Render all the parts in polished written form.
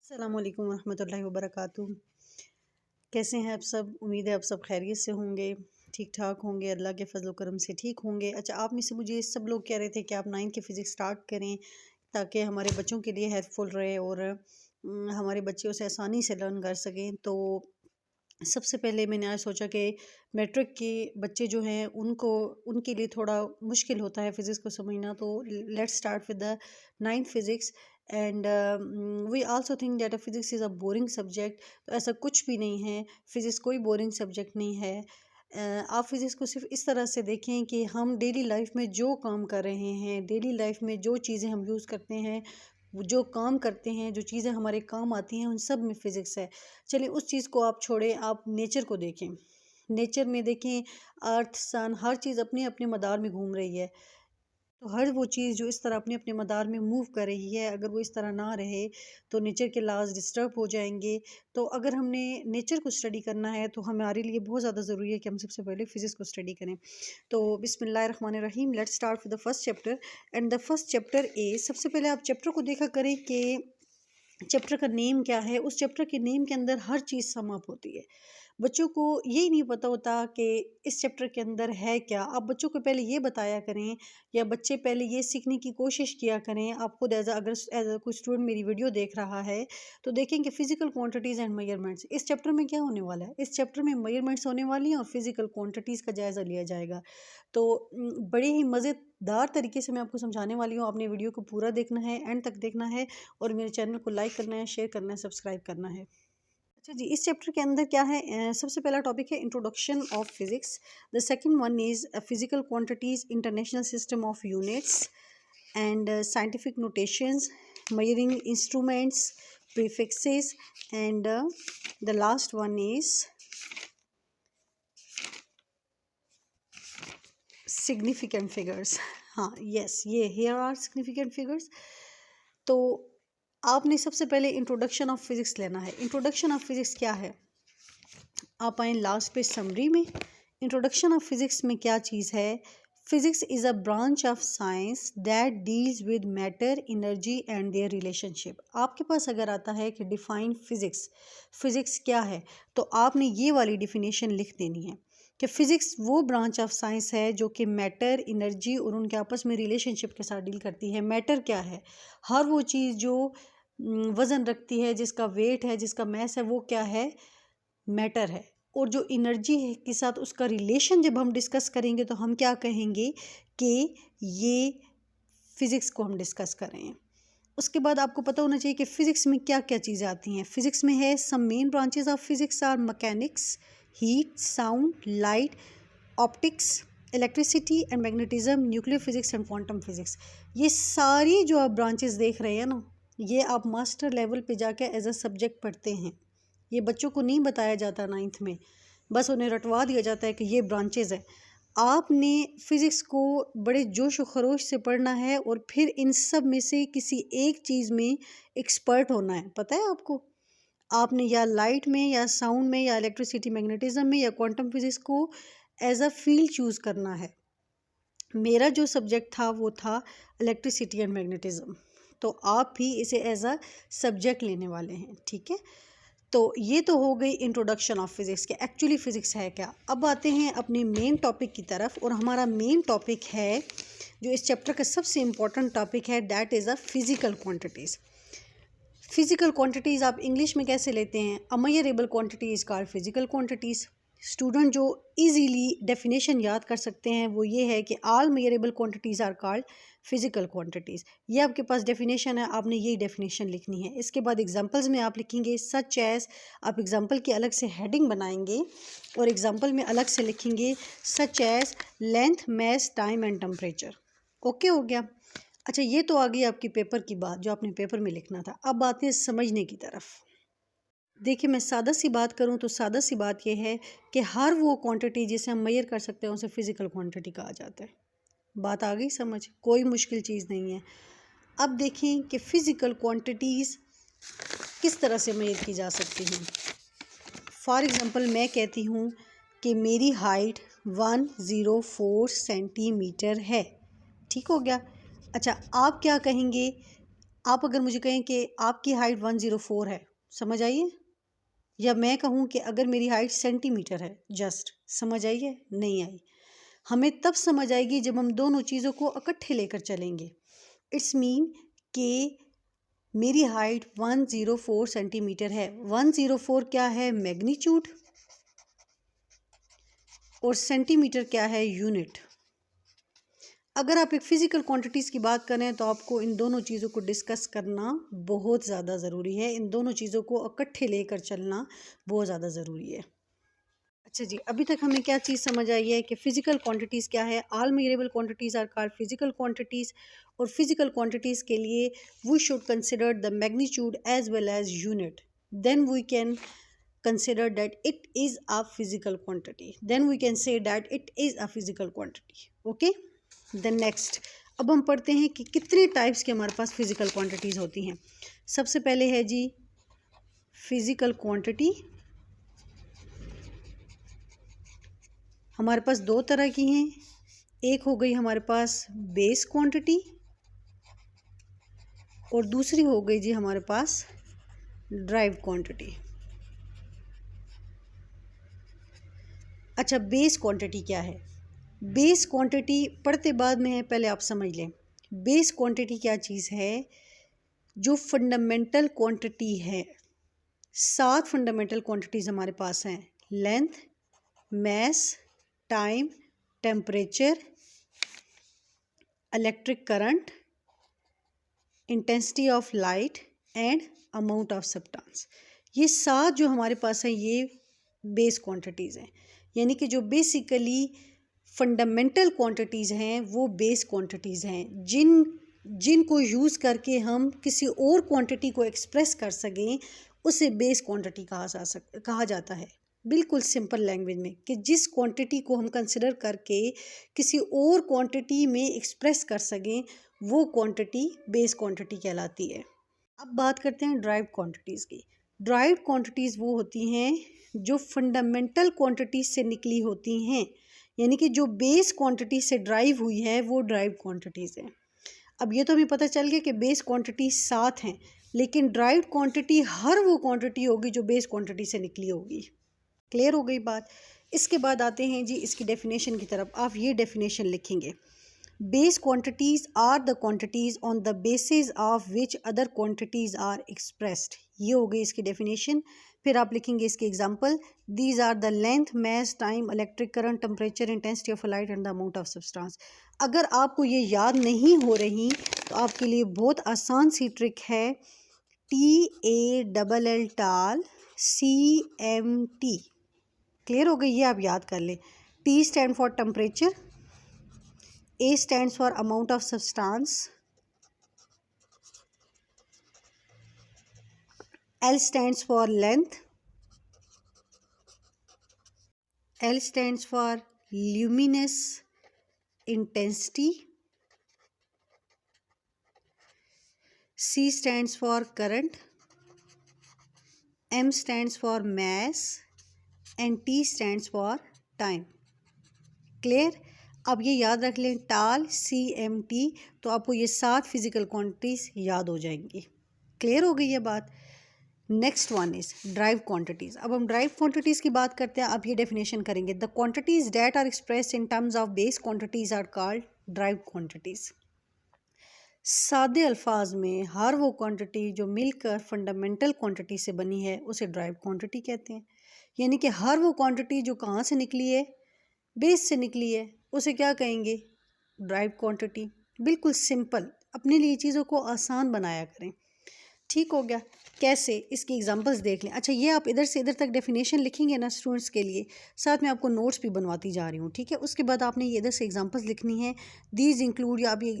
अस्सलामुअलैकुम वरहमतुल्लाहि वबरकातुहू। कैसे हैं आप सब? उम्मीद है आप सब खैरियत से होंगे, ठीक ठाक होंगे, अल्लाह के फजल करम से ठीक होंगे। अच्छा, आप में से मुझे सब लोग कह रहे थे कि आप 9th की फ़िज़िक्स स्टार्ट करें ताकि हमारे बच्चों के लिए हेल्पफुल रहे और हमारे बच्चे उसे आसानी से लर्न कर सकें। तो सबसे पहले मैंने आज सोचा कि मैट्रिक के बच्चे जो हैं उनके लिए थोड़ा मुश्किल होता है फ़िज़िक्स को समझना, तो let's start with the 9th physics and we also think that physics is a boring subject. तो ऐसा कुछ भी नहीं है, फ़िज़िक्स कोई बोरिंग सब्जेक्ट नहीं है। आप फ़िज़िक्स को सिर्फ इस तरह से देखें कि हम डेली लाइफ में जो काम कर रहे हैं, डेली लाइफ में जो चीज़ें हम यूज़ करते हैं, वो जो काम करते हैं, जो चीज़ें हमारे काम आती हैं, उन सब में फ़िज़िक्स है। चलिए उस चीज़ को आप छोड़ें, आप नेचर को देखें। नेचर में देखें, अर्थ, सन, हर चीज़ अपने अपने मदार में घूम रही है। तो हर वो चीज़ जो इस तरह अपने अपने मदार में मूव कर रही है, अगर वो इस तरह ना रहे तो नेचर के लॉज डिस्टर्ब हो जाएंगे। तो अगर हमने नेचर को स्टडी करना है तो हमारे लिए बहुत ज़्यादा ज़रूरी है कि हम सबसे पहले फ़िज़िक्स को स्टडी करें। तो बिस्मिल्लाहिर्रहमानिर्रहीम, let's start with the first chapter and the first chapter is, सबसे पहले आप चैप्टर को देखा करें कि चैप्टर का नेम क्या है। उस चैप्टर के नेम के अंदर हर चीज़ सम अप होती है। बच्चों को यही नहीं पता होता कि इस चैप्टर के अंदर है क्या। आप बच्चों को पहले ये बताया करें या बच्चे पहले ये सीखने की कोशिश किया करें। आप खुद एज अ कोई स्टूडेंट मेरी वीडियो देख रहा है तो देखें कि फ़िज़िकल क्वांटिटीज़ एंड मेजरमेंट्स इस चैप्टर में क्या होने वाला है। इस चैप्टर में मेजरमेंट्स होने वाली हैं और फिज़िकल क्वांटिटीज़ का जायज़ा लिया जाएगा। तो बड़े ही मज़ेदार तरीके से मैं आपको समझाने वाली हूँ। आपने वीडियो को पूरा देखना है, एंड तक देखना है और मेरे चैनल को लाइक करना है, शेयर करना है, सब्सक्राइब करना है। अच्छा जी, इस चैप्टर के अंदर क्या है? सबसे पहला टॉपिक है introduction of physics. The second one is physical quantities, international system of units and scientific notations, measuring instruments, prefixes and the last one is significant figures. हाँ, यस, ये हियर आर सिग्निफिकेंट फिगर्स। तो आपने सबसे पहले introduction of physics लेना है। Introduction of physics क्या है? आप आए लास्ट पे समरी में। इंट्रोडक्शन ऑफ फिज़िक्स में क्या चीज़ है? Physics is a branch of science that deals with matter, energy and their relationship. आपके पास अगर आता है कि डिफ़ाइन फिज़िक्स, फ़िज़िक्स क्या है, तो आपने ये वाली डिफिनेशन लिख देनी है कि फ़िज़िक्स वो ब्रांच ऑफ साइंस है जो कि मैटर, एनर्जी और उनके आपस में रिलेशनशिप के साथ डील करती है। मैटर क्या है? हर वो चीज़ जो वज़न रखती है, जिसका वेट है, जिसका मैस है, वो क्या है? मैटर है। और जो एनर्जी है के साथ उसका रिलेशन जब हम डिस्कस करेंगे तो हम क्या कहेंगे कि ये फ़िज़िक्स को हम डिस्कस कर रहे हैं। उसके बाद आपको पता होना चाहिए कि फ़िज़िक्स में क्या क्या चीज़ें आती हैं। फ़िज़िक्स में है some main branches of physics are mechanics, heat, sound, light, optics, electricity and magnetism, nuclear physics and quantum physics. ये सारी जो आप ब्रांचेस देख रहे हैं ना, ये आप मास्टर लेवल पे जाके एज अ सब्जेक्ट पढ़ते हैं। ये बच्चों को नहीं बताया जाता 9th में, बस उन्हें रटवा दिया जाता है कि ये ब्रांचेज़ है। आपने फ़िज़िक्स को बड़े जोश व खरोश से पढ़ना है और फिर इन सब में से किसी एक चीज़ में एक्सपर्ट होना है। पता है आपको? आपने या लाइट में या साउंड में या इलेक्ट्रिसिटी मैग्नेटिज्म में या क्वांटम फिज़िक्स को एज अ फील्ड चूज़ करना है। मेरा जो सब्जेक्ट था वो था इलेक्ट्रिसिटी एंड मैग्नेटिज्म, तो आप भी इसे एज अ सब्जेक्ट लेने वाले हैं, ठीक है। तो ये तो हो गई इंट्रोडक्शन ऑफ फिज़िक्स के एक्चुअली फ़िज़िक्स है क्या। अब आते हैं अपने मेन टॉपिक की तरफ, और हमारा मेन टॉपिक है जो इस चैप्टर का सबसे इम्पॉर्टेंट टॉपिक है, that is a physical quantities. Physical quantities आप इंग्लिश में कैसे लेते हैं? A measurable quantity is called physical quantities. Student जो इजीली डेफिनेशन याद कर सकते हैं वो ये है कि all measurable quantities are called physical quantities. ये आपके पास डेफिनेशन है, आपने यही डेफिनेशन लिखनी है। इसके बाद एग्जांपल्स में आप लिखेंगे सच एज़, आप एग्जांपल की अलग से हेडिंग बनाएंगे और एग्जांपल में अलग से लिखेंगे such as length, mass, time and temperature. Okay हो गया। अच्छा, ये तो आ गई आपकी पेपर की बात जो आपने पेपर में लिखना था। अब आते हैं समझने की तरफ। देखिए, मैं सादा सी बात करूं तो सादा सी बात यह है कि हर वो क्वांटिटी जिसे हम मेजर कर सकते हैं उसे फ़िज़िकल क्वांटिटी कहा जाता है। बात आ गई समझ? कोई मुश्किल चीज़ नहीं है। अब देखें कि फ़िज़िकल क्वांटिटीज़ किस तरह से मेजर की जा सकती हैं। फॉर एग्ज़ाम्पल मैं कहती हूँ कि मेरी हाइट 104 सेंटीमीटर है, ठीक हो गया। अच्छा, आप क्या कहेंगे? आप अगर मुझे कहें कि आपकी हाइट 104 है, समझ आइए, या मैं कहूँ कि अगर मेरी हाइट सेंटीमीटर है, जस्ट समझ आइए, नहीं आई। हमें तब समझ आएगी जब हम दोनों चीज़ों को इकट्ठे लेकर चलेंगे। इट्स मीन कि मेरी हाइट 104 सेंटीमीटर है। 104 क्या है? मैग्नीट्यूड, और सेंटीमीटर क्या है? यूनिट। अगर आप एक फ़िज़िकल क्वांटिटीज़ की बात करें तो आपको इन दोनों चीज़ों को डिस्कस करना बहुत ज़्यादा ज़रूरी है। इन दोनों चीज़ों को इकट्ठे लेकर चलना बहुत ज़्यादा ज़रूरी है। अच्छा जी, अभी तक हमें क्या चीज़ समझ आई है कि फ़िज़िकल क्वांटिटीज़ क्या है? All measurable quantities are called physical quantities, और फ़िज़िकल क्वांटिटीज़ के लिए we should consider the magnitude as well as unit, then we can consider that it is a physical quantity, then we can say that it is a physical quantity. Okay, then next, अब हम पढ़ते हैं कि कितने types के हमारे पास physical quantities होती हैं। सबसे पहले है जी फिजिकल क्वांटिटी। हमारे पास दो तरह की हैं, एक हो गई हमारे पास बेस क्वांटिटी, और दूसरी हो गई जी हमारे पास ड्राइव क्वांटिटी। अच्छा, बेस क्वांटिटी क्या है? बेस क्वांटिटी पढ़ते बाद में है, पहले आप समझ लें। बेस क्वांटिटी क्या चीज़ है? जो फंडामेंटल क्वांटिटी है। 7 फंडामेंटल क्वांटिटीज़ हमारे पास हैं: length, mass, time, temperature, electric current, intensity of light and amount of substance. ये 7 जो हमारे पास हैं ये बेस क्वांटिटीज़ हैं, यानी कि जो बेसिकली फंडामेंटल क्वांटिटीज़ हैं वो बेस क्वांटिटीज़ हैं, जिनको यूज़ करके हम किसी और क्वांटिटी को एक्सप्रेस कर सकें, उसे बेस क्वांटिटी कहा जाता है। बिल्कुल सिंपल लैंग्वेज में, कि जिस क्वांटिटी को हम कंसिडर करके किसी और क्वांटिटी में एक्सप्रेस कर सकें, वो क्वांटिटी बेस क्वांटिटी कहलाती है। अब बात करते हैं ड्राइव क्वांटिटीज़ की। ड्राइव क्वांटिटीज़ वो होती हैं जो फंडामेंटल क्वांटिटीज से निकली होती हैं, यानी कि जो बेस क्वांटिटी से ड्राइव हुई है वो ड्राइव क्वांटिटीज़ हैं। अब ये तो हमें पता चल गया कि बेस क्वांटिटी 7 हैं, लेकिन ड्राइव क्वांटिटी हर वो क्वांटिटी होगी जो बेस क्वांटिटी से निकली होगी। क्लियर हो गई बात? इसके बाद आते हैं जी इसकी डेफिनेशन की तरफ। आप ये डेफिनेशन लिखेंगे: base quantities are the quantities on the basis of which other quantities are expressed. ये हो गई इसकी डेफिनेशन। फिर आप लिखेंगे इसके example: these are the length, mass, time, electric current, temperature, intensity of light and the amount of substance. अगर आपको ये याद नहीं हो रही तो आपके लिए बहुत आसान सी ट्रिक है, TALL टाल CMT। क्लियर हो गई? ये आप याद कर लें। T stand for temperature, A stands for amount of substance, L stands for length, L stands for luminous intensity, C stands for current, M stands for mass and T stands for time. Clear? अब ये याद रख लें, टाल CMT, तो आपको ये 7 physical quantities याद हो जाएंगी। क्लियर हो गई ये बात? Next one is drive quantities. अब हम ड्राइव क्वांटिटीज़ की बात करते हैं। अब ये डेफिनेशन करेंगे: the quantities that are expressed in terms of base quantities are called derived quantities. सादे अल्फाज में हर वो क्वांटिटी जो मिलकर फंडामेंटल क्वांटिटी से बनी है उसे ड्राइव क्वांटिटी कहते हैं। यानी कि हर वो क्वांटिटी जो कहाँ से निकली है? बेस से निकली है, उसे क्या कहेंगे? Drive quantity. बिल्कुल सिंपल, अपने लिए चीज़ों को आसान बनाया करें। ठीक हो गया? कैसे? इसकी एग्जांपल्स देख लें। अच्छा, ये आप इधर से इधर तक डेफिनेशन लिखेंगे ना स्टूडेंट्स के लिए, साथ में आपको नोट्स भी बनवाती जा रही हूँ, ठीक है? उसके बाद आपने ये इधर से एग्जांपल्स लिखनी है। दीज इंक्लूड, या आप ये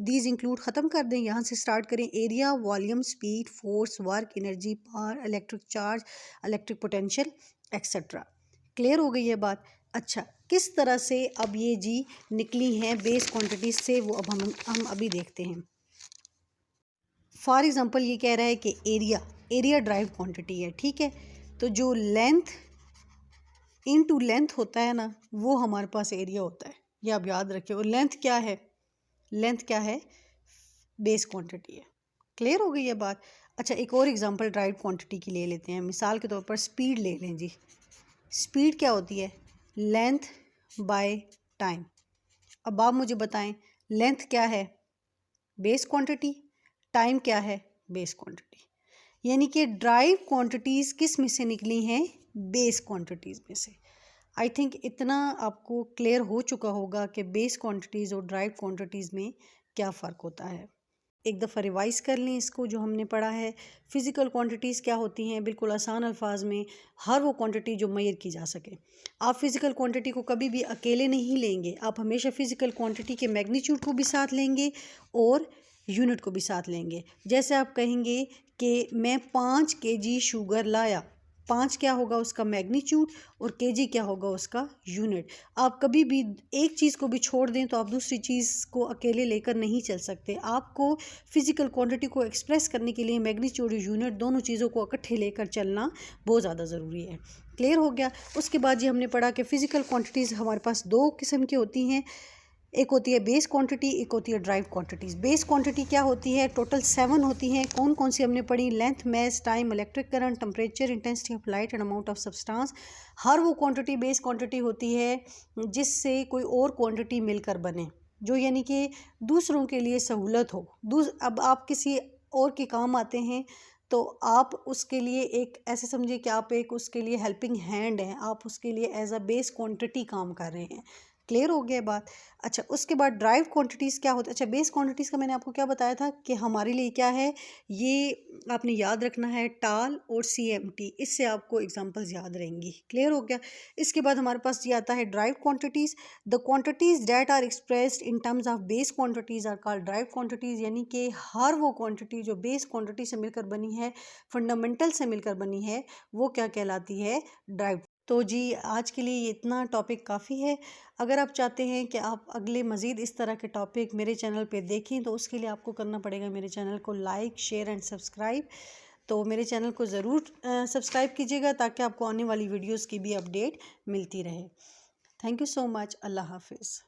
दीज इंक्लूड ख़त्म कर दें, यहाँ से स्टार्ट करें: area, volume, speed, force, work, energy, power, electric charge, electric potential, etcetera. Clear हो गई ये बात? अच्छा, किस तरह से अब ये जी निकली हैं बेस क्वान्टिटीज से, वो अब हम अभी देखते हैं। फॉर एग्ज़ाम्पल ये कह रहा है कि एरिया ड्राइव क्वांटिटी है, ठीक है? तो जो लेंथ इनटू लेंथ होता है ना, वो हमारे पास एरिया होता है, ये आप याद रखिए। और लेंथ क्या है? बेस क्वांटिटी है। क्लियर हो गई है बात। अच्छा, एक और एग्जांपल ड्राइव क्वांटिटी की ले लेते हैं। मिसाल के तौर पर स्पीड ले लें जी। स्पीड क्या होती है? Length by time. अब आप मुझे बताएं, लेंथ क्या है? Base quantity. टाइम क्या है? Base quantity. यानी कि ड्राइव क्वांटिटीज़ किस में से निकली हैं? बेस क्वांटिटीज़ में से। आई थिंक इतना आपको क्लियर हो चुका होगा कि बेस क्वांटिटीज़ और ड्राइव क्वांटिटीज़ में क्या फ़र्क होता है। एक दफ़ा रिवाइज़ कर लें इसको जो हमने पढ़ा है। फ़िज़िकल क्वांटिटीज़ क्या होती हैं? बिल्कुल आसान अल्फाज में, हर वो क्वांटिटी जो मेज़र की जा सके। आप फ़िज़िकल क्वांटिटी को कभी भी अकेले नहीं लेंगे, आप हमेशा फ़िज़िकल क्वांटिटी के मैग्नीट्यूड को भी साथ लेंगे और यूनिट को भी साथ लेंगे। जैसे आप कहेंगे कि मैं 5 केजी शुगर लाया, 5 क्या होगा उसका मैग्नीट्यूड और केजी क्या होगा उसका यूनिट। आप कभी भी एक चीज़ को भी छोड़ दें तो आप दूसरी चीज़ को अकेले लेकर नहीं चल सकते। आपको फ़िज़िकल क्वांटिटी को एक्सप्रेस करने के लिए मैग्नीट्यूड और यूनिट दोनों चीज़ों को इकट्ठे लेकर चलना बहुत ज़्यादा ज़रूरी है। क्लियर हो गया। उसके बाद ये हमने पढ़ा कि फ़िज़िकल क्वांटिटीज़ हमारे पास 2 किस्म की होती हैं। एक होती है बेस क्वांटिटी, एक होती है ड्राइव क्वांटिटीज़। बेस क्वांटिटी क्या होती है? टोटल 7 होती हैं। कौन कौन सी हमने पढ़ी? Length, mass, time, electric current, temperature, intensity of light and amount of substance. हर वो क्वांटिटी बेस क्वांटिटी होती है जिससे कोई और क्वांटिटी मिलकर बने, जो यानी कि दूसरों के लिए सहूलत हो। अब आप किसी और के काम आते हैं तो आप उसके लिए एक ऐसे समझिए कि आप एक उसके लिए हेल्पिंग हैंड हैं, आप उसके लिए एज अ बेस क्वांटिटी काम कर रहे हैं। क्लियर हो गया बात। अच्छा, उसके बाद ड्राइव क्वांटिटीज़ क्या होता है? अच्छा, बेस क्वांटिटीज़ का मैंने आपको क्या बताया था कि हमारे लिए क्या है, ये आपने याद रखना है, टाल और CMT। इससे आपको एग्जांपल्स याद रहेंगी। क्लियर हो गया। इसके बाद हमारे पास ये आता है derived quantities. The quantities that are expressed in terms of base quantities are called derived quantities. यानी कि हर वो क्वांटिटी जो बेस क्वांटिटी से मिलकर बनी है, फंडामेंटल से मिलकर बनी है, वो क्या कहलाती है? ड्राइव। तो जी आज के लिए इतना टॉपिक काफ़ी है। अगर आप चाहते हैं कि आप अगले मज़ीद इस तरह के टॉपिक मेरे चैनल पे देखें तो उसके लिए आपको करना पड़ेगा मेरे चैनल को लाइक, शेयर एंड सब्सक्राइब। तो मेरे चैनल को ज़रूर सब्सक्राइब कीजिएगा ताकि आपको आने वाली वीडियोस की भी अपडेट मिलती रहे। Thank you so much. Allah हाफिज़।